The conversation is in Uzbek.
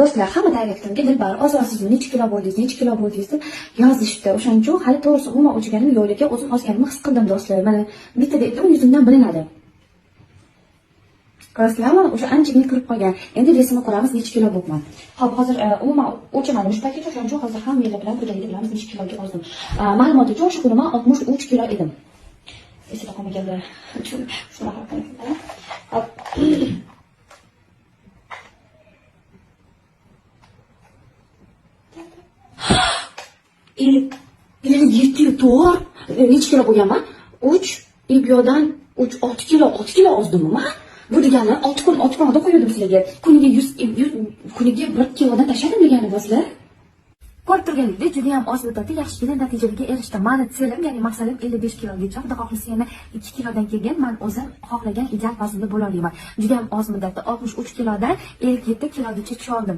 Do'stlar, hamma direktimga Dilbar, ozorsiz necha kilo bo'ldingiz deb yozishdi. O'shaning uchun hali to'g'risi umuman o'chganim yo'q, lekin o'zim ozganimni his qildim do'stlar. Mana bittada aytdim, yuzimdan bilinadi. Ko'rasizlarmi? O'sha anchagina kirib qolgan. Endi resimni ko'ramiz, necha kilo bo'libman. Xo'p, hozir umuman o'lchamadim shu paytgacha, o'shaning uchun hozir hamma bilan quyida bilamiz necha kiloga ozdim. Ma'lumot uchun o'sha kuni men 63 kilo edim. Esida qolmaganda shunaqa qildim. Hop. 57 to'g'ri. Necha kilo bo'lganman? 3 ilk yo'dan 6 kilo ozdimmi men? Bu degani 6 kun oda qo'ydim sizlarga. Kuniga 100 1 kilodan tashladim degani sizlar. Ko'rib turganingizdek, juda ham oz muddatda yaxshigina natijalarga erishdim. Mani selim, ya'ni maqsadim 55 kilogacha, xudo xohlasa yana 2 kilodan keyin men o'zim xohlagan ideal vaznda bo'la olaman. Juda ham oz muddatda 63 kilodan 57 kilogacha tusha oldim.